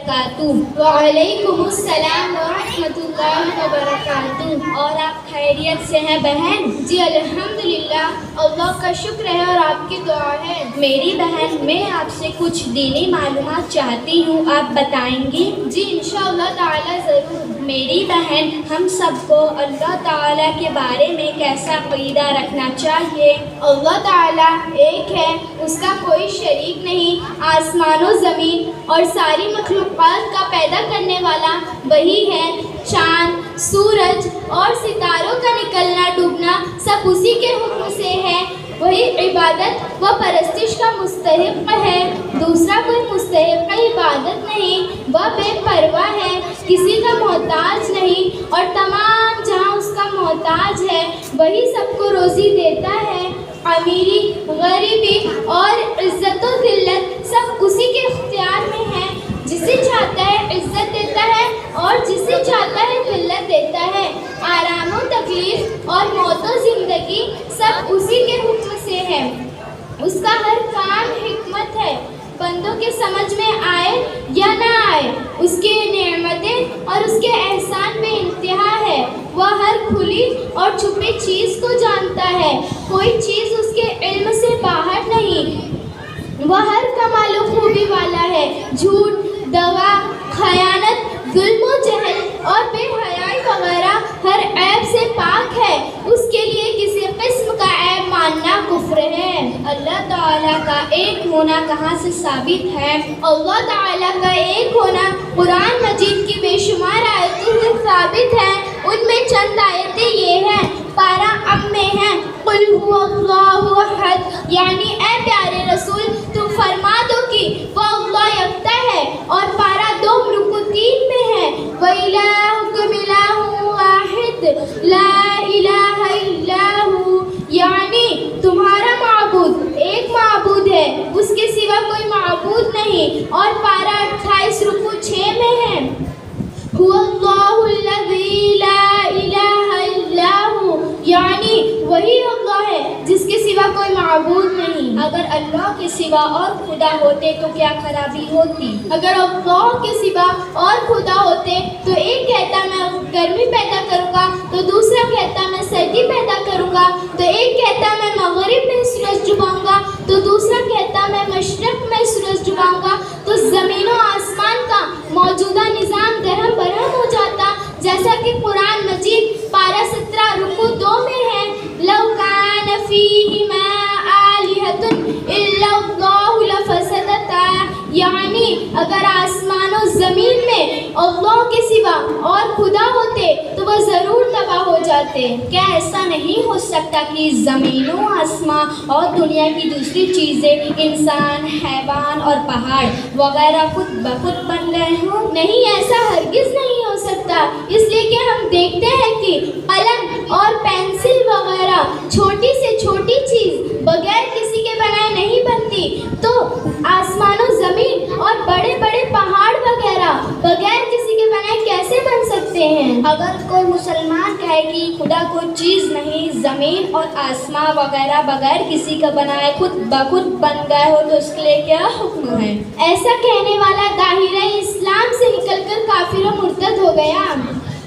वबरकातुहू। वअलैकुम अस्सलाम वरहमतुल्लाहि वबरकातुहू। और आप खैरियत से हैं बहन? जी अल्हम्दुलिल्लाह, अल्लाह का शुक्र है और आपकी दुआ है। मेरी बहन, मैं आपसे कुछ दीनी मालूमात चाहती हूँ, आप बताएंगी? जी इंशाअल्लाह ताला ज़रूर। मेरी बहन, हम सबको अल्लाह ताला के बारे में कैसा अक़ीदा रखना चाहिए? अल्लाह ताला एक है, उसका कोई शरीक नहीं। आसमानों ज़मीन और सारी मखलूक़ात का पैदा करने वाला वही है। चाँद, सूरज और सितारों का निकलना डूबना सब उसी के हुक्म से है। वही इबादत व परस्तिश का मुस्तहिक़ है, दूसरा कोई मुस्तहिक़ इबादत नहीं। वह बेपरवाह है, किसी का मोहताज नहीं और तमाम जहाँ उसका मोहताज है। वही सबको रोज़ी देता है। अमीरी, गरीबी और इज़्ज़त व ज़िल्लत सब उसी के इख्तियार में है। जिसे चाहता है इज़्ज़त देता है और जिसे चाहता है ज़िल्लत देता है। आराम व तकलीफ़ और मौत व ज़िंदगी सब उसी के हुक्म से है। उसका हर काम हिकमत है, बंदों के समझ में आए या ना आए। उसकी नेमतें और उसके एहसान में इंतहा है। वह हर खुली और छुपी चीज़ को जानता है, कोई चीज़ उसके इल्म से बाहर नहीं। वह हर कमाल व खूबी वाला है। झूठ, दगा, खयानत, जुल्म व जहल और बेहयाई वगैरह हर ऐब से पाक है। उसके लिए किसी किस्म का ऐब मानना कुफ्र है। अल्लाह ताला का एक होना कहाँ से साबित है? अल्लाह ताला का एक होना कुरान मजीद की बेशुमार आयतों से साबित है। उनमें चंद आयतें ये हैं। पारा अब में है, कुल हुवल्लाहु अहद, यानी ऐ प्यारे रसूल तुम फरमा दो कि वो अल्लाह यकता है। और पारा 2 रुकू 3 में है, व इलाहुकुम इलाहुन वाहिद ला इलाहा इल्लाहु, यानी तुम्हारा माबूद एक माबूद है, उसके सिवा कोई माबूद नहीं। और पारा 28 रुकू 6 में है, हुवल्लाहुल्लज़ी ला इलाहा इल्लाहु, यानी वही अल्लाह है जिसके सिवा कोई माबूद नहीं। अगर अल्लाह के सिवा और खुदा होते तो क्या खराबी होती? अगर अल्लाह के सिवा और खुदा होते तो एक कहता मैं गर्मी पैदा करूँगा, तो दूसरा कहता मैं सर्दी पैदा करूँगा, तो एक कहता मैं मगरिब में सूरज डुबाऊँगा, तो दूसरा कहता मैं मशरक़ में सूरज डुबाऊँगा। तो ज़मीन व आसमान का मौजूदा निज़ाम दरहम बरहम हो जाता। जैसा कि कुरान मजीद पारा 17 रुकू 2 में है, लौ कान फ़ीहिमा आलिहतुन इल्लल्लाहु लफ़सदता, यानी अगर आसमान और ज़मीन में अल्लाह के सिवा और खुदा होते तो वह ज़रूर तबाह हो जाते। क्या ऐसा नहीं हो सकता कि ज़मीनों, आसमां और दुनिया की दूसरी चीज़ें, इंसान, हैवान और पहाड़ वगैरह खुद ब खुद बन गए हों? नहीं, ऐसा हरगिज़ नहीं हो सकता। इसलिए कि हम देखते हैं कि कलम और पेंसिल वगैरह छोटी से छोटी चीज़ बगैर किसी के बनाए नहीं बनती, तो आसमानों, ज़मीन और बड़े बड़े पहाड़ वगैरह बगैर किसी के बनाए कैसे बन सकते हैं? अगर कोई मुसलमान कहे कि खुदा कोई चीज़ नहीं, ज़मीन और आसमां वगैरह बगैर किसी का बनाए खुद ब खुद बन गए हो, तो उसके लिए क्या हुक्म है? ऐसा कहने वाला दाहिरा इस्लाम से निकलकर काफिर और मुर्तद हो गया।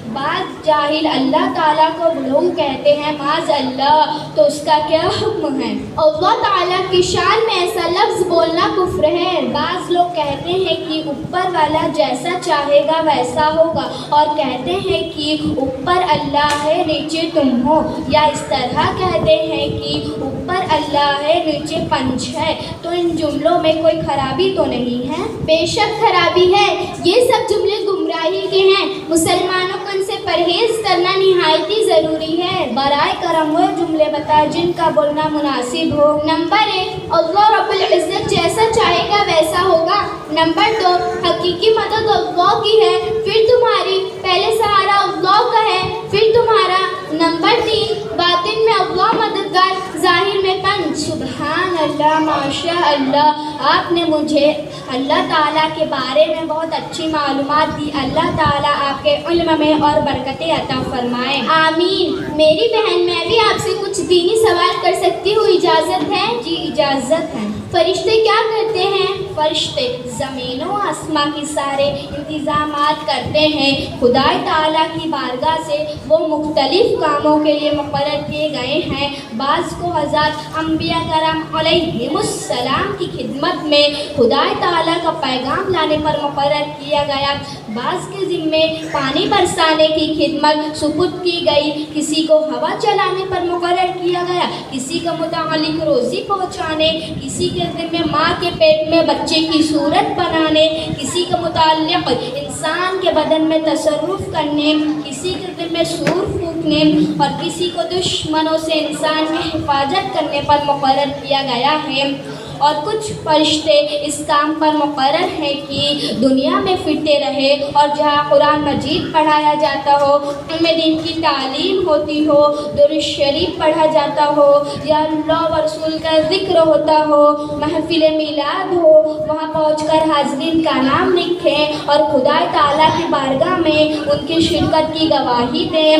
बाद जाहिल अल्लाह ताला को लोग कहते हैं माज़ अल्लाह, तो उसका क्या हुक्म है? अल्लाह ताला की शान में ऐसा लफ्ज़ बोलना कुफ्र है। बाज़ लोग कहते हैं कि ऊपर वाला जैसा चाहेगा वैसा होगा, और कहते हैं कि ऊपर अल्लाह है नीचे तुम हो, या इस तरह कहते हैं कि ऊपर अल्लाह है नीचे पंच है। तो इन जुमलों में कोई खराबी तो नहीं है? बेशक खराबी है। ये सब जुमले गुमराही के हैं। मुसलमानों को इनसे परहेज करना निहायत ही ज़रूरी है। बराए करम वो जुमले बताए जिनका बोलना मुनासिब हो। नंबर 1, अल्लाह रब्बुल इज़्ज़त जैसा चाहेगा वैसा होगा। नंबर 2, हकीकी मदद अल्लाह की है, फिर तुम्हारी। पहले सहारा अल्लाह का है, फिर तुम्हारा। नंबर 3, باطن میں اللہ مددگار، ظاہر میں پنج۔ سبحان اللہ، ماشاء اللہ، آپ نے مجھے اللہ تعالیٰ کے بارے میں بہت اچھی معلومات دی۔ اللہ تعالیٰ آپ کے علم میں اور برکتیں عطا فرمائے۔ آمین۔ میری بہن، میں بھی آپ سے کچھ دینی سوال کر سکتی ہوں، اجازت ہے؟ جی اجازت ہے۔ فرشتے کیا کرتے ہیں؟ فرشتے زمین و آسمان کی سارے انتظامات کرتے ہیں۔ خدا تعالیٰ کی بارگاہ سے وہ مختلف کاموں کے لیے مقرر کیے گئے ہیں۔ بعض کو حضرات انبیاء کرام علیہم السلام کی خدمت میں خدا تعالیٰ کا پیغام لانے پر مقرر کیا گیا، بعض کے ذمے پانی برسانے کی خدمت سپرد کی گئی، کسی کو ہوا چلانے پر مقرر کیا گیا، کسی کا متعلق روزی پہنچانے، کسی کے ذمے ماں کے پیٹ میں بچے کی صورت بنانے، کسی کا متعلق انسان کے بدن میں تصرف کرنے، کسی کے ذمے سور پھونکنے اور کسی کو دشمنوں سے انسان کی حفاظت کرنے پر مقرر کیا گیا ہے۔ اور کچھ فرشتے اس کام پر مقرر ہیں کہ دنیا میں پھرتے رہے اور جہاں قرآن مجید پڑھایا جاتا ہو، ان میں دین کی تعلیم ہوتی ہو، درود شریف پڑھا جاتا ہو یا اللہ و رسول کا ذکر ہوتا ہو، محفل میلاد ہو، وہاں پہنچ کر حاضرین کا نام لکھیں اور خدا تعالیٰ کی بارگاہ میں ان کی شرکت کی گواہی دیں۔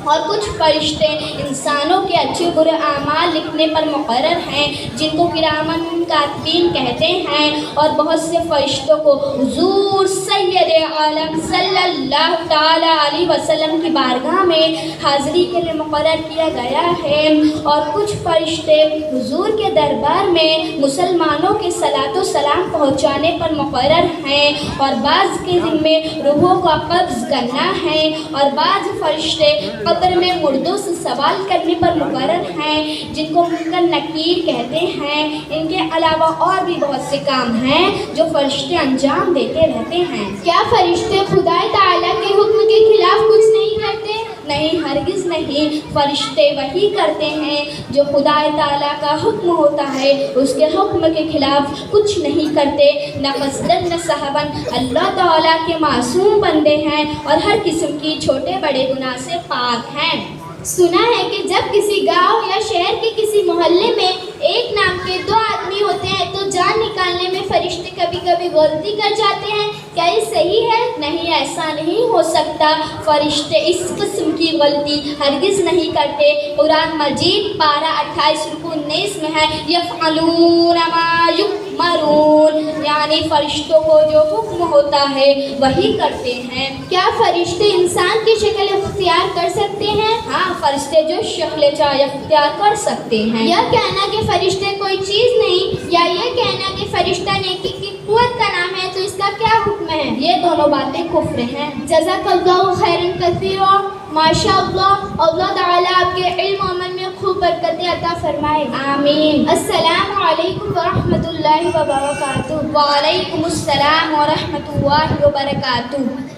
اور کچھ فرشتے انسانوں کے اچھے برے اعمال لکھنے پر مقرر ہیں، جن کو کرامن کاتبین کہتے ہیں، اور بہت سے فرشتوں کو حضور سید عالم صلی اللہ تعالیٰ علیہ وسلم کی بارگاہ میں حاضری کے لیے مقرر کیا گیا ہے۔ اور کچھ فرشتے حضور کے دربار میں مسلمانوں کے صلاۃ و سلام پہنچانے پر مقرر ہیں، اور بعض کے ذمے روحوں کا قبض کرنا ہے، اور بعض فرشتے قبر میں مردوں سے سوال کرنے پر مقرر ہیں، جن کو منکر نکیر کہتے ہیں۔ ان کے علاوہ اور بھی بہت سے کام ہیں جو فرشتے انجام دیتے رہتے ہیں۔ کیا فرشتے خدا تعالیٰ کے حکم کے خلاف کچھ نہیں کرتے؟ نہیں، ہرگز نہیں۔ فرشتے وہی کرتے ہیں جو خدا تعالیٰ کا حکم ہوتا ہے، اس کے حکم کے خلاف کچھ نہیں کرتے، نہ قصدن نہ سہون۔ اللہ تعالیٰ کے معصوم بندے ہیں اور ہر قسم کی چھوٹے بڑے گناہ سے پاک ہیں۔ سنا ہے کہ جب کسی گاؤں یا شہر کے کسی محلے میں ایک نام کے دو آدمی ہوتے ہیں تو جان نکالنے میں فرشتے کبھی کبھی غلطی کر جاتے ہیں، کیا یہ صحیح ہے؟ نہیں، ایسا نہیں ہو سکتا۔ فرشتے اس قسم کی غلطی ہرگز نہیں کرتے۔ قرآن مجید پارہ 28 رکوع 19 میں ہے، یفعلون ما یؤمرون، یعنی فرشتوں کو جو حکم ہوتا ہے وہی کرتے ہیں۔ کیا فرشتے انسان کی شکل اختیار کر سکتے ہیں؟ ہاں، فرشتے جو شکل چاہے اختیار کر سکتے ہیں۔ یہ کہنا کہ فرشتے کوئی چیز نہیں، یا یہ کہنا کہ فرشتہ نیکی کی قوت کا نام ہے، تو اس کا کیا حکم ہے؟ یہ دونوں باتیں کفر ہیں۔ جزاک اللہ خیراً کثیرا۔ ماشاء اللہ، اللہ تعالیٰ آپ کے علم و عمل میں خوب برکتیں عطا فرمائے۔ آمین۔ السلام علیکم ورحمۃ اللہ وبرکاتہ۔ وعلیکم السلام ورحمۃ اللہ وبرکاتہ۔